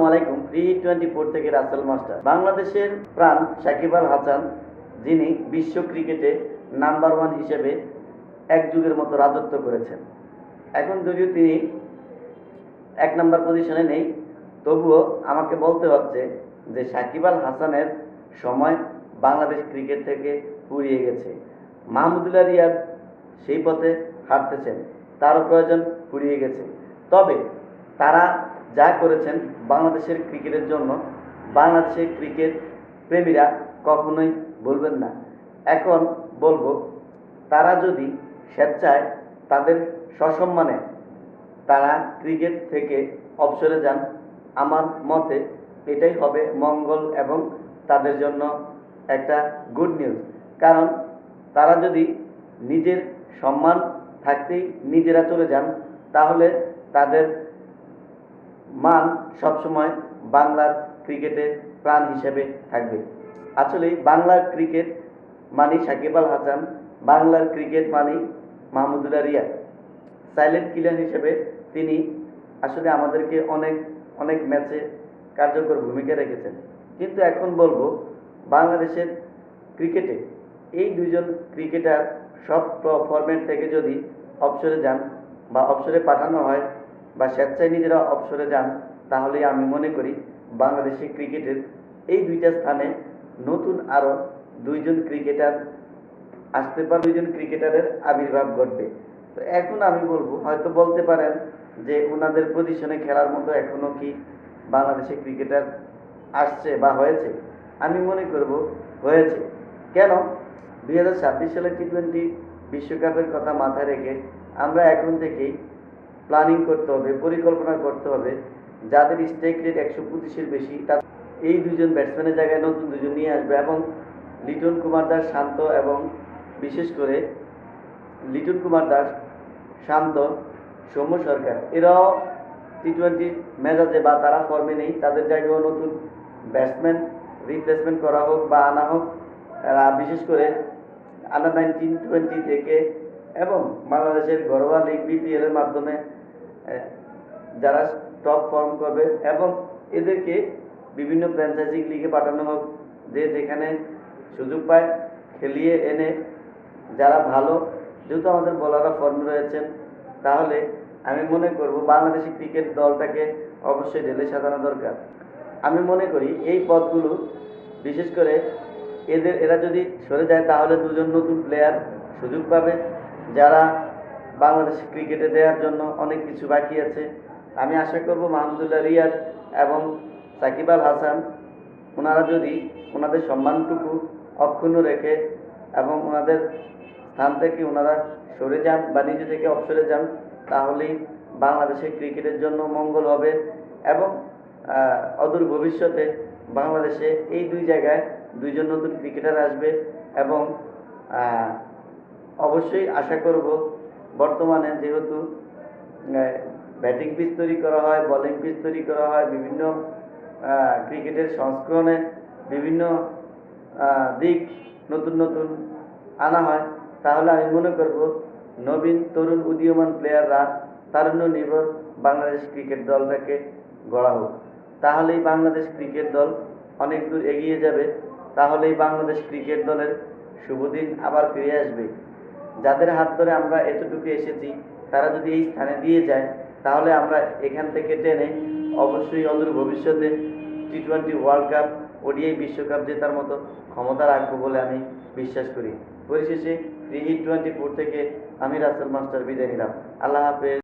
আসসালামু আলাইকুম। T24 থেকে রাসেল মাস্টার। বাংলাদেশের প্রাণ সাকিব আল হাসান, যিনি বিশ্ব ক্রিকেটে নাম্বার 1 হিসেবে এক যুগের মতো রাজত্ব করেছেন। এখন যদিও তিনি 1 নাম্বার পজিশনে নেই, তবুও আমাকে বলতে হচ্ছে যে সাকিব আল হাসানের সময় বাংলাদেশ ক্রিকেট থেকে ফুরিয়ে গেছে। মাহমুদুল্লাহ রিয়াদ সেই পথে হাঁটতেছেন, তারও প্রয়োজন ফুরিয়ে গেছে। তবে তারা যা করেছেন বাংলাদেশের ক্রিকেটের জন্য, বাংলাদেশের ক্রিকেট প্রেমীরা কখনোই ভুলবেন না। এখন বলবো, তারা যদি স্বেচ্ছায় তাদের সসম্মানে তারা ক্রিকেট থেকে অবসরে যান, আমার মতে এটাই হবে মঙ্গল এবং তাদের জন্য একটা গুড নিউজ। কারণ তারা যদি নিজের সম্মান থাকতেই নিজেরা চলে যান, তাহলে তাদের মান সবসময় বাংলার ক্রিকেটে প্রাণ হিসেবে থাকবে। আসলে বাংলার ক্রিকেট মানি সাকিব আল হাসান, বাংলার ক্রিকেট মানি মাহমুদুল্লাহ রিয়াদ। সাইলেন্ট কিলার হিসেবে তিনি আসলে আমাদেরকে অনেক অনেক ম্যাচে কার্যকর ভূমিকা রেখেছেন। কিন্তু এখন বলবো, বাংলাদেশের ক্রিকেটে এই দুইজন ক্রিকেটার সব ফরম্যাট থেকে যদি অবসরে যান বা অবসরে পাঠানো হয় বা স্বেচ্ছায় নিজেরা অবসরে যান, তাহলে আমি মনে করি বাংলাদেশের ক্রিকেটের এই দুইটা স্থানে নতুন আরও দুইজন ক্রিকেটার আসতে পারে, দুইজন ক্রিকেটারের আবির্ভাব ঘটবে। তো এখন আমি বলবো, হয়তো বলতে পারেন যে ওনাদের পজিশনে খেলার মতো এখনো কি বাংলাদেশের ক্রিকেটার আসছে বা হয়েছে? আমি মনে করব হয়েছে। কেন? 2026 সালে T20 বিশ্বকাপের কথা মাথায় রেখে আমরা এখন থেকেই প্ল্যানিং করতে হবে, পরিকল্পনা করতে হবে। যাদের স্ট্রাইক রেট 125-এর বেশি, এই দুজন ব্যাটসম্যানের জায়গায় নতুন দুজন নিয়ে আসবে এবং লিটন কুমার দাস শান্ত, এবং বিশেষ করে লিটন কুমার দাস শান্ত, সৌম্য সরকার, এরাও T20 মেজাজে বা তারা ফর্মে নেই, তাদের জায়গায় নতুন ব্যাটসম্যান রিপ্লেসমেন্ট করা হোক বা আনা হোক। বিশেষ করে আন্ডার 19, 20 থেকে এবং বাংলাদেশের ঘরোয়া লিগ BPL এর মাধ্যমে যারা টপ ফর্ম করবে এবং এদেরকে বিভিন্ন ফ্র্যাঞ্চাইজি লিগে পাঠানো হোক, যে যেখানে সুযোগ পায় খেলিয়ে এনে যারা ভালো, যেহেতু আমাদের বোলাররা ফর্মে রয়েছেন, তাহলে আমি মনে করব বাংলাদেশি ক্রিকেট দলটাকে অবশ্যই ঢেলে সাজানো দরকার। আমি মনে করি এই পদগুলো বিশেষ করে এরা যদি সরে যায়, তাহলে দুজন নতুন প্লেয়ার সুযোগ পাবে, যারা বাংলাদেশ ক্রিকেটে দেওয়ার জন্য অনেক কিছু বাকি আছে। আমি আশা করব মাহমুদুল্লাহ রিয়াদ এবং সাকিব আল হাসান, ওনারা যদি ওনাদের সম্মানটুকু অক্ষুণ্ণ রেখে এবং ওনাদের স্থান থেকে ওনারা সরে যান বা নিজে থেকে অবসরে যান, তাহলেই বাংলাদেশের ক্রিকেটের জন্য মঙ্গল হবে এবং অদূর ভবিষ্যতে বাংলাদেশে এই দুই জায়গায় দুইজন নতুন ক্রিকেটার আসবে। এবং অবশ্যই আশা করব, বর্তমানে যেহেতু ব্যাটিং পিচ তৈরি করা হয়, বোলিং পিচ তৈরি করা হয়, বিভিন্ন ক্রিকেটের সংস্করণে বিভিন্ন দিক নতুন নতুন আনা হয়, তাহলে আমি মনে করব নবীন তরুণ উদীয়মান প্লেয়াররা তারুণ্য নির্ভর বাংলাদেশ ক্রিকেট দলটাকে গড়া হোক। তাহলেই বাংলাদেশ ক্রিকেট দল অনেক দূর এগিয়ে যাবে, তাহলেই বাংলাদেশ ক্রিকেট দলের শুভদিন আবার ফিরে আসবে। যাদের হাত ধরে আমরা এতটুকু এসেছি, তারা যদি এই স্থানে দিয়ে যায়, তাহলে আমরা এখান থেকে টেনে অবশ্যই অদূর ভবিষ্যতে T20 ওয়ার্ল্ড কাপ, ODI বিশ্বকাপ জেতার মতো ক্ষমতা রাখবো বলে আমি বিশ্বাস করি। পরিশেষে T24 থেকে আমি রাসেল মাস্টার বিদায় নিলাম। আল্লাহ হাফেজ।